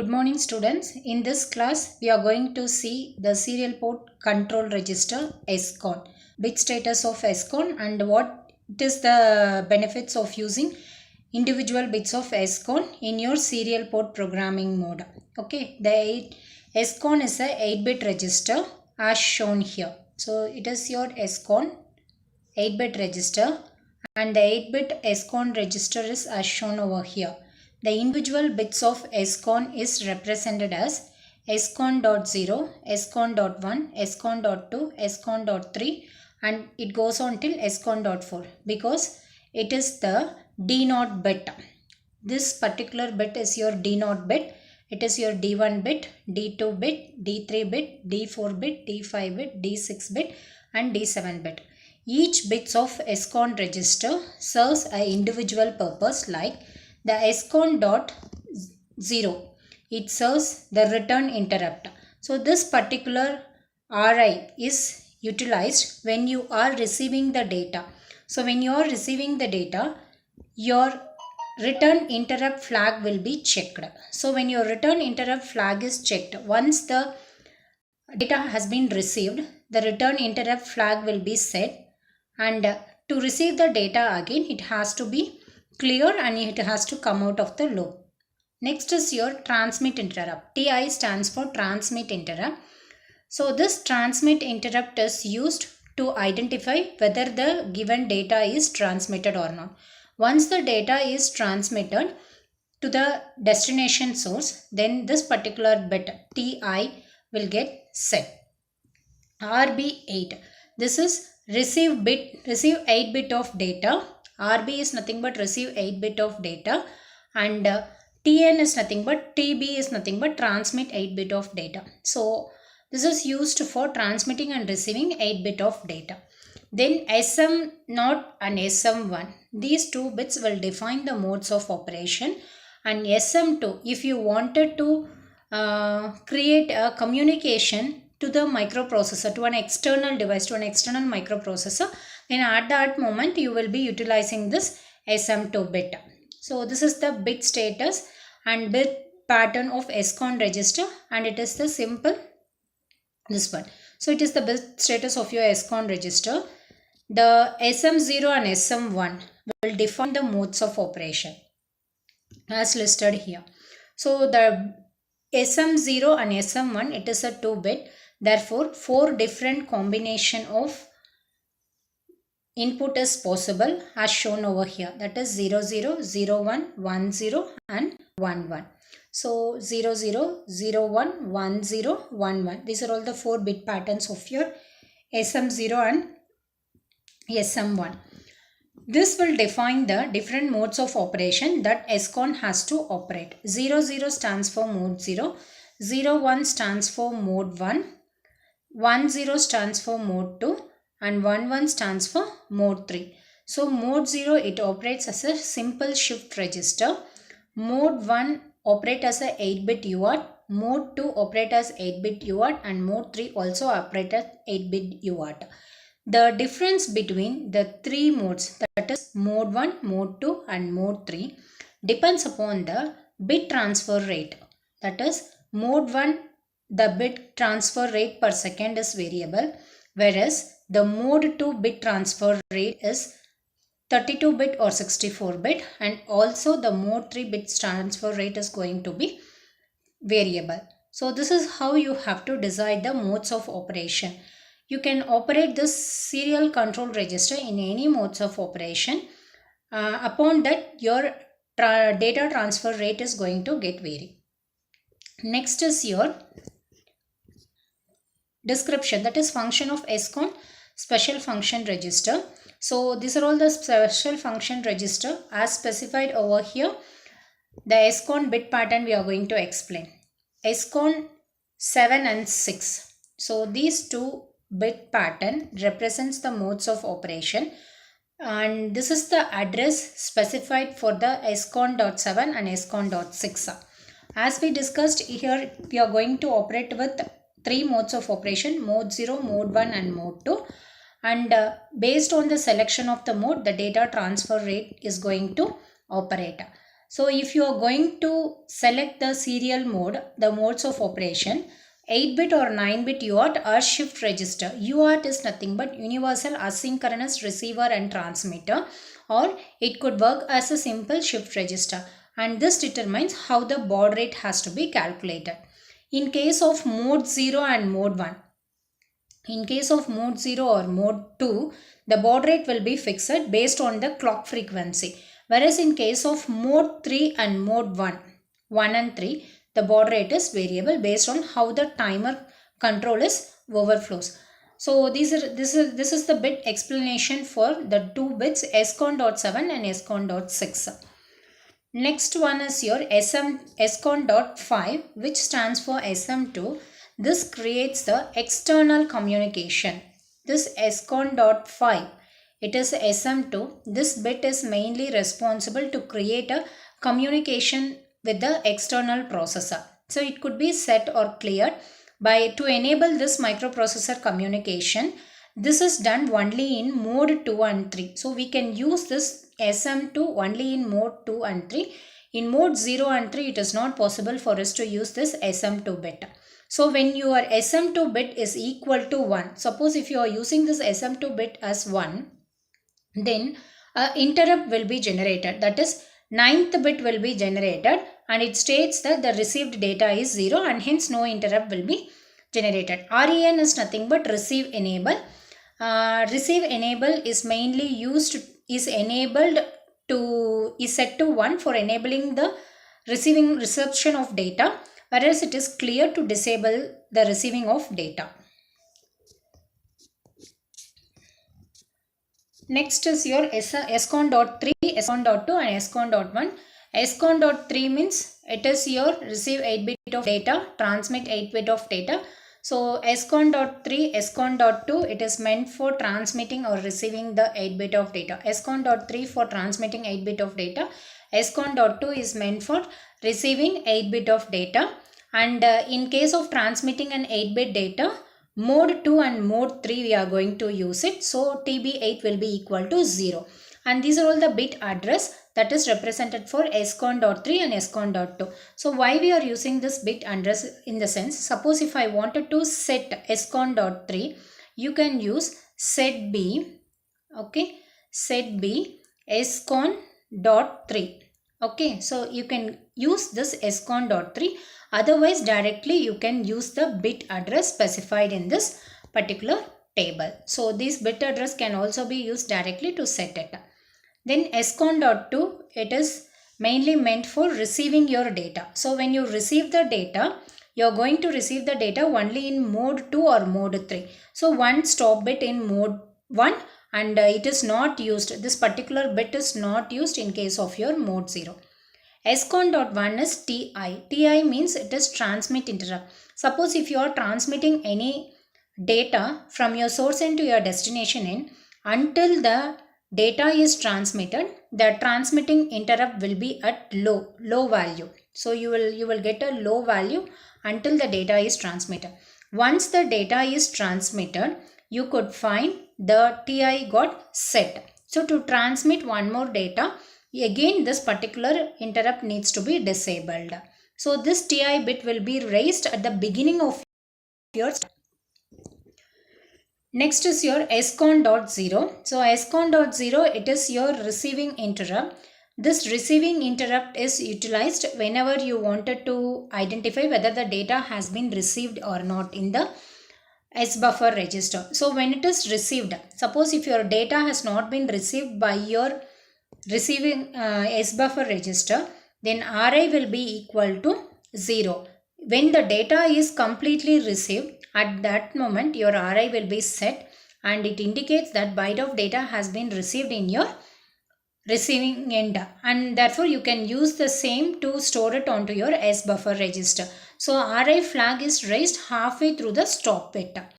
Good morning students. In this class we are going to see the serial port control register SCON, bit status of SCON and what is the benefits of using individual bits of SCON in your serial port programming mode. Okay, the SCON is a 8-bit register as shown here. So it is your SCON 8-bit register and the 8-bit SCON register is as shown over here. The individual bits of SCON is represented as SCON.0, SCON.1, SCON.2, SCON.3 and it goes on till SCON.4 because it is the D0 bit. This particular bit is your D0 bit. It is your D1 bit, D2 bit, D3 bit, D4 bit, D5 bit, D6 bit and D7 bit. Each bits of SCON register serves an individual purpose like the SCON.0. It serves the return interrupt. So this particular RI is utilized when you are receiving the data. So when you are receiving the data, your return interrupt flag will be checked. So when your return interrupt flag is checked, once the data has been received, the return interrupt flag will be set and to receive the data again it has to be clear and it has to come out of the loop. Next is your transmit interrupt. TI stands for transmit interrupt. So this transmit interrupt is used to identify whether the given data is transmitted or not. Once the data is transmitted to the destination source, then this particular bit TI will get set. RB8. This is receive 8 bit of data. RB is nothing but receive 8 bit of data and TN is nothing but TB is nothing but transmit 8 bit of data. So this is used for transmitting and receiving 8 bit of data. Then SM0 and SM1. These two bits will define the modes of operation and SM2 if you wanted to create a communication to the microprocessor, to an external device, to an external microprocessor, then at that moment you will be utilizing this SM2 bit. So this is the bit status and bit pattern of SCON register and it is the simple this one. So it is the bit status of your SCON register. The SM0 and SM1 will define the modes of operation as listed here. So the SM0 and SM1 it is a 2-bit. Therefore, 4 different combination of input is possible as shown over here. That is 00, 01, 10 and 11. So 00, 01, 10, 11. These are all the 4 bit patterns of your SM0 and SM1. This will define the different modes of operation that SCON has to operate. 00 stands for mode 0, 01 stands for mode 1, 10 stands for mode 2 and 11 stands for mode 3. So mode 0 it operates as a simple shift register. Mode 1 operates as a 8-bit UART. Mode 2 operates as 8-bit UART and mode 3 also operates as 8-bit UART. The difference between the 3 modes, that is mode 1, mode 2 and mode 3 depends upon the bit transfer rate. That is mode 1 the bit transfer rate per second is variable, whereas the mode 2 bit transfer rate is 32 bit or 64 bit and also the mode 3 bit transfer rate is going to be variable. So this is how you have to decide the modes of operation. You can operate this serial control register in any modes of operation. Upon that your data transfer rate is going to get varied. Next is your description, that is function of SCON special function register. So these are all the special function register as specified over here. The SCON bit pattern we are going to explain. SCON 7 and 6. So these two bit pattern represents the modes of operation and this is the address specified for the SCON.7 and SCON.6. As we discussed here, we are going to operate with 3 modes of operation, mode 0, mode 1 and mode 2 and based on the selection of the mode, the data transfer rate is going to operate. So if you are going to select the serial mode, the modes of operation, 8-bit or 9-bit UART or shift register. UART is nothing but universal asynchronous receiver and transmitter, or it could work as a simple shift register, and this determines how the baud rate has to be calculated. In case of mode 0 and mode 1, in case of mode 0 or mode 2, the baud rate will be fixed based on the clock frequency. Whereas in case of mode 3 and mode 1 and 3, the baud rate is variable based on how the timer control is overflows. So this is the bit explanation for the two bits SCON.7 and SCON.6. Next one is your SCON.5, which stands for SM2. This creates the external communication. This SCON.5, it is SM2. This bit is mainly responsible to create a communication with the external processor. So it could be set or cleared to enable this microprocessor communication. This is done only in mode 2 and 3. So we can use this SM2 only in mode 2 and 3. In mode 0 and 3, it is not possible for us to use this SM2 bit. So when your SM2 bit is equal to 1, suppose if you are using this SM2 bit as 1, then an interrupt will be generated. That is, 9th bit will be generated and it states that the received data is 0 and hence no interrupt will be generated. REN is nothing but receive enable. Receive enable is mainly used, is set to 1 for enabling the reception of data, whereas it is clear to disable the receiving of data. Next is your SCON.3, SCON.2 and SCON.1. SCON.3 means it is your receive 8-bit of data, transmit 8-bit of data. So SCON.3, SCON.2, it is meant for transmitting or receiving the 8-bit of data. SCON.3 for transmitting 8-bit of data. SCON.2 is meant for receiving 8-bit of data. And in case of transmitting an 8-bit data, mode 2 and mode 3 we are going to use it. So TB8 will be equal to 0. And these are all the bit address that is represented for SCON.3 and SCON.2. So why we are using this bit address in the sense, suppose if I wanted to set SCON.3, you can use set B, okay, set B SCON.3. Okay, so you can use this SCON.3. Otherwise, directly you can use the bit address specified in this particular table. So this bit address can also be used directly to set it. Then SCON.2, it is mainly meant for receiving your data. So when you receive the data, you are going to receive the data only in mode 2 or mode 3. So one stop bit in mode 1 and it is not used. This particular bit is not used in case of your mode 0. SCON.1 is TI. TI means it is transmit interrupt. Suppose if you are transmitting any data from your source end to your destination end, until the data is transmitted, the transmitting interrupt will be at low value. So you will get a low value until the data is transmitted. Once the data is transmitted, you could find the TI got set. So to transmit one more data, again this particular interrupt needs to be disabled. So this TI bit will be raised at the beginning of your step. Next is your SCON.0. So SCON.0, it is your receiving interrupt. This receiving interrupt is utilized whenever you wanted to identify whether the data has been received or not in the S buffer register. So when it is received, suppose if your data has not been received by your receiving S buffer register, then Ri will be equal to 0. When the data is completely received, at that moment your Ri will be set and it indicates that byte of data has been received in your receiving end, and therefore you can use the same to store it onto your S buffer register. So Ri flag is raised halfway through the stop bit.